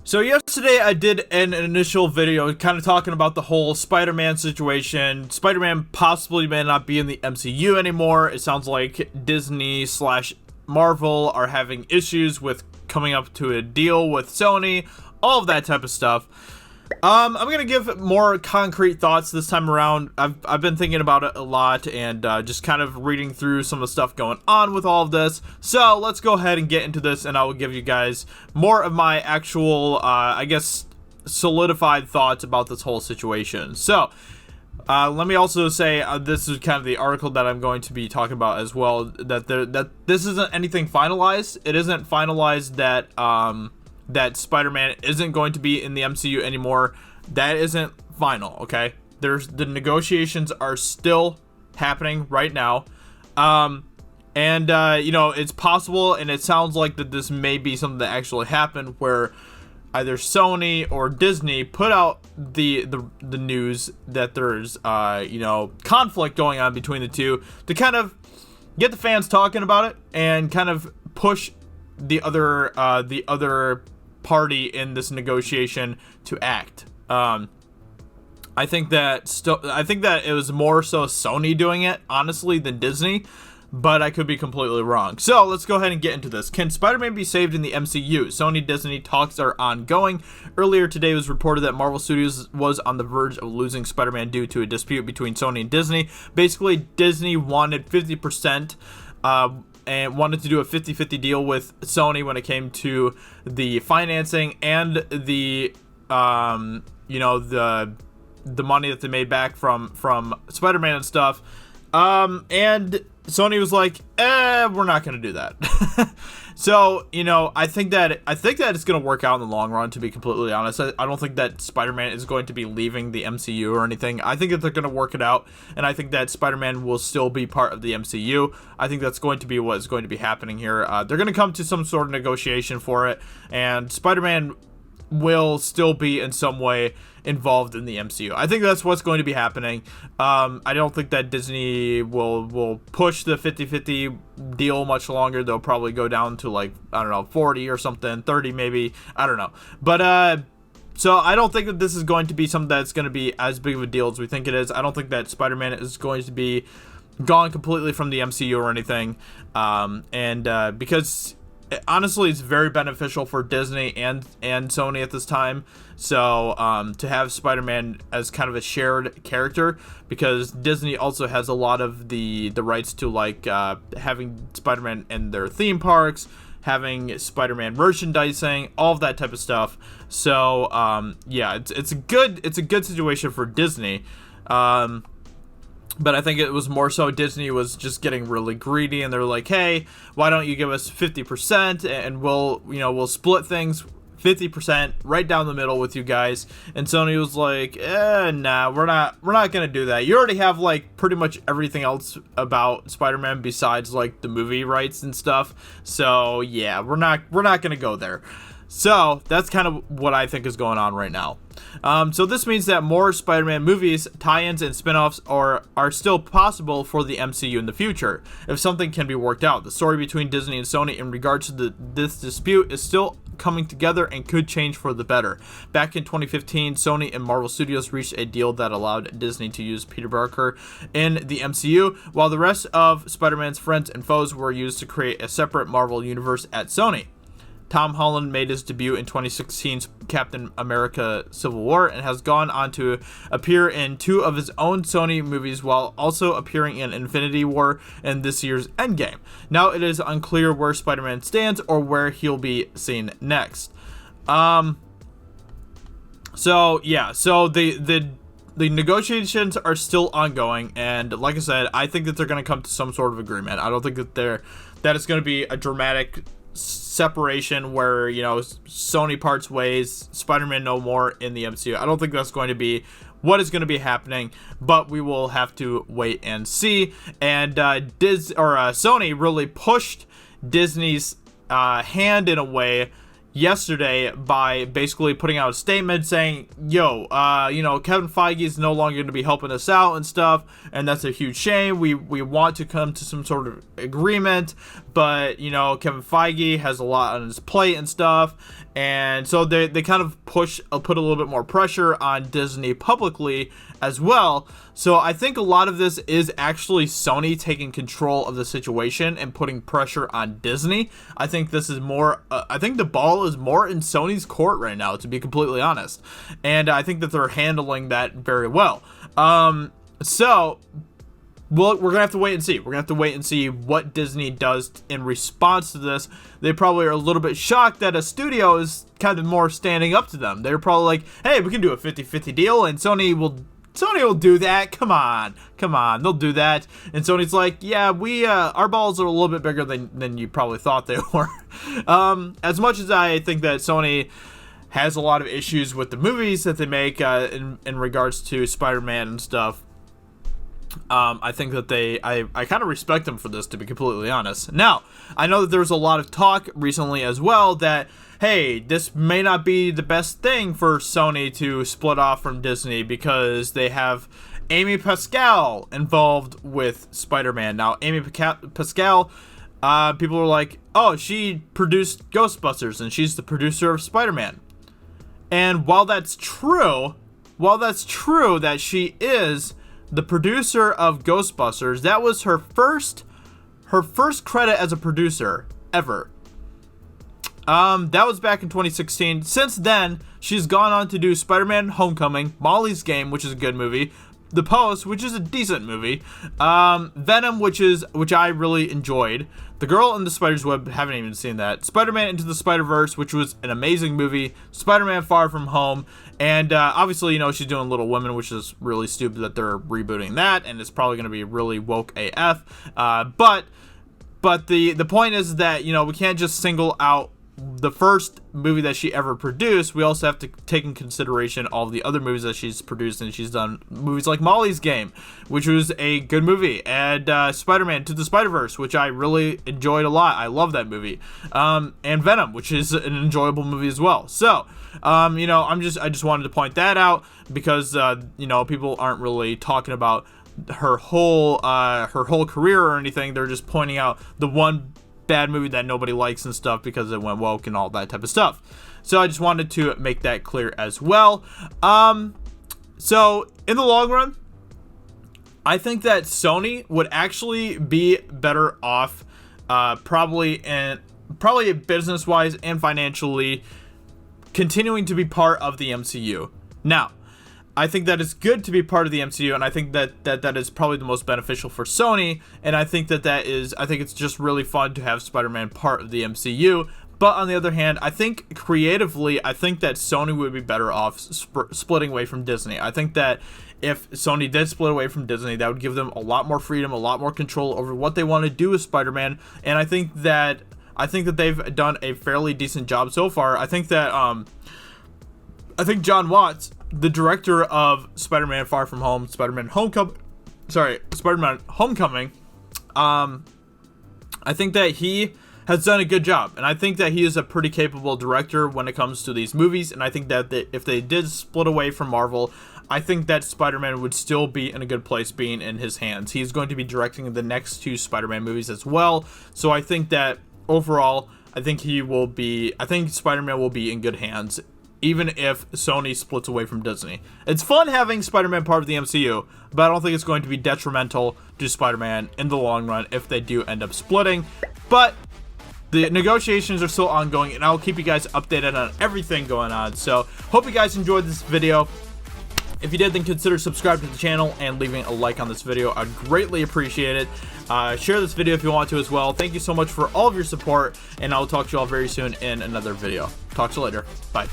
So yesterday I did an initial video kind of talking about the whole Spider-Man situation. Spider-Man possibly may not be in the MCU anymore. It sounds like Disney slash Marvel are having issues with coming up to a deal with Sony, all of that type of stuff. I'm gonna give more concrete thoughts this time around. I've been thinking about it a lot and just kind of reading through some of the stuff going on with all of this. So let's go ahead and get into this, and I will give you guys more of my actual, I guess, solidified thoughts about this whole situation. So let me also say this is kind of the article that I'm going to be talking about as well. That this isn't anything finalized. It isn't finalized that Spider-Man isn't going to be in the MCU anymore. That isn't final, okay? The negotiations are still happening right now. You know, it's possible, and it sounds like that this may be something that actually happened, where either Sony or Disney put out the news that there's you know, conflict going on between the two to kind of get the fans talking about it and kind of push the other party in this negotiation to act. I think that it was more so Sony doing it, honestly, than Disney, but I could be completely wrong. So let's go ahead and get into this. Can Spider-Man be saved in the MCU? Sony Disney talks are ongoing. Earlier today it was reported that Marvel Studios was on the verge of losing Spider-Man due to a dispute between Sony and Disney. Basically, Disney wanted 50%, and wanted to do a 50-50 deal with Sony when it came to the financing and the you know, the money that they made back from Spider-Man and stuff. And Sony was like, we're not gonna do that. So, you know, I think that it's gonna work out in the long run, to be completely honest. I don't think that Spider-Man is going to be leaving the MCU or anything. I think that they're gonna work it out, and I think that Spider-Man will still be part of the MCU. I think that's going to be what is going to be happening here. They're gonna come to some sort of negotiation for it, and Spider-Man will still be in some way involved in the MCU. I think that's what's going to be happening. I don't think that Disney will push the 50-50 deal much longer. They'll probably go down to, like, I don't know, 40 or something, 30 maybe. I don't know. But so I don't think that this is going to be something that's going to be as big of a deal as we think it is. I don't think that Spider-Man is going to be gone completely from the MCU or anything. Because honestly, it's very beneficial for Disney and Sony at this time. So to have Spider-Man as kind of a shared character, because Disney also has a lot of the rights to, like, having Spider-Man in their theme parks, having Spider-Man merchandising, all of that type of stuff. So yeah, it's a good situation for Disney. But I think it was more so Disney was just getting really greedy, and they're like, hey, why don't you give us 50% and we'll split things 50% right down the middle with you guys. And Sony was like, nah, we're not gonna do that. You already have, like, pretty much everything else about Spider-Man besides, like, the movie rights and stuff. So yeah, we're not gonna go there. So that's kind of what I think is going on right now. So this means that more Spider-Man movies, tie-ins, and spin-offs are still possible for the MCU in the future, if something can be worked out. The story between Disney and Sony in regards to this dispute is still coming together and could change for the better. Back in 2015, Sony and Marvel Studios reached a deal that allowed Disney to use Peter Parker in the MCU, while the rest of Spider-Man's friends and foes were used to create a separate Marvel universe at Sony. Tom Holland made his debut in 2016's Captain America Civil War and has gone on to appear in 2 of his own Sony movies, while also appearing in Infinity War and this year's Endgame. Now it is unclear where Spider-Man stands or where he'll be seen next. So yeah, so the negotiations are still ongoing, and like I said, I think that they're going to come to some sort of agreement. I don't think that it's going to be a dramatic separation where, you know, Sony parts ways, Spider-Man no more in the MCU. I don't think that's going to be what is going to be happening, but we will have to wait and see. And Sony really pushed Disney's hand in a way, yesterday by basically putting out a statement saying, yo, Kevin Feige is no longer going to be helping us out and stuff, and that's a huge shame. We want to come to some sort of agreement, but, Kevin Feige has a lot on his plate and stuff, and so they kind of put a little bit more pressure on Disney publicly as well. So I think a lot of this is actually Sony taking control of the situation and putting pressure on Disney. I think this is more, I think the ball is more in Sony's court right now, to be completely honest. And I think that they're handling that very well. So we're going to have to wait and see. We're going to have to wait and see what Disney does in response to this. They probably are a little bit shocked that a studio is kind of more standing up to them. They're probably like, hey, we can do a 50-50 deal, and Sony will do that. Come on, they'll do that. And Sony's like, yeah, we our balls are a little bit bigger than you probably thought they were. As much as I think that Sony has a lot of issues with the movies that they make in regards to Spider-Man and stuff, I think that I kind of respect them for this, to be completely honest. Now, I know that there was a lot of talk recently as well that, hey, this may not be the best thing for Sony to split off from Disney because they have Amy Pascal involved with Spider-Man. Now, Amy Pascal, people are like, oh, she produced Ghostbusters and she's the producer of Spider-Man. And while that's true that she is the producer of Ghostbusters, that was her first credit as a producer ever. That was back in 2016. Since then, she's gone on to do Spider-Man Homecoming, Molly's Game, which is a good movie, The Post, which is a decent movie, Venom, which I really enjoyed, The Girl in the Spider's Web, haven't even seen that, Spider-Man Into the Spider-Verse, which was an amazing movie, Spider-Man Far From Home, and obviously, she's doing Little Women, which is really stupid that they're rebooting that, and it's probably going to be really woke AF, but the point is that, we can't just single out the first movie that she ever produced. We also have to take in consideration all of the other movies that she's produced, and she's done movies like Molly's Game, which was a good movie, and Spider-Man to the Spider-Verse, which I really enjoyed a lot. I love that movie, and Venom, which is an enjoyable movie as well. So I just wanted to point that out because people aren't really talking about her whole career or anything. They're just pointing out the one bad movie that nobody likes and stuff because it went woke and all that type of stuff. So I just wanted to make that clear as well. So in the long run, I think that Sony would actually be better off, probably business wise and financially, continuing to be part of the MCU. Now, I think that it's good to be part of the MCU, and I think that is probably the most beneficial for Sony, and I think I think it's just really fun to have Spider-Man part of the MCU. But on the other hand, I think creatively, I think that Sony would be better off splitting away from Disney. I think that if Sony did split away from Disney, that would give them a lot more freedom, a lot more control over what they want to do with Spider-Man, and I think that they've done a fairly decent job so far. I think that John Watts, the director of Spider-Man Far From Home, Spider-Man Homecoming, I think that he has done a good job, and I think that he is a pretty capable director when it comes to these movies, and I think that if they did split away from Marvel, I think that Spider-Man would still be in a good place being in his hands. He's going to be directing the next 2 Spider-Man movies as well, so I think that overall, I think Spider-Man will be in good hands, even if Sony splits away from Disney. It's fun having Spider-Man part of the MCU, but I don't think it's going to be detrimental to Spider-Man in the long run if they do end up splitting. But the negotiations are still ongoing, and I'll keep you guys updated on everything going on. So, hope you guys enjoyed this video. If you did, then consider subscribing to the channel and leaving a like on this video. I'd greatly appreciate it. Share this video if you want to as well. Thank you so much for all of your support, and I'll talk to you all very soon in another video. Talk to you later. Bye.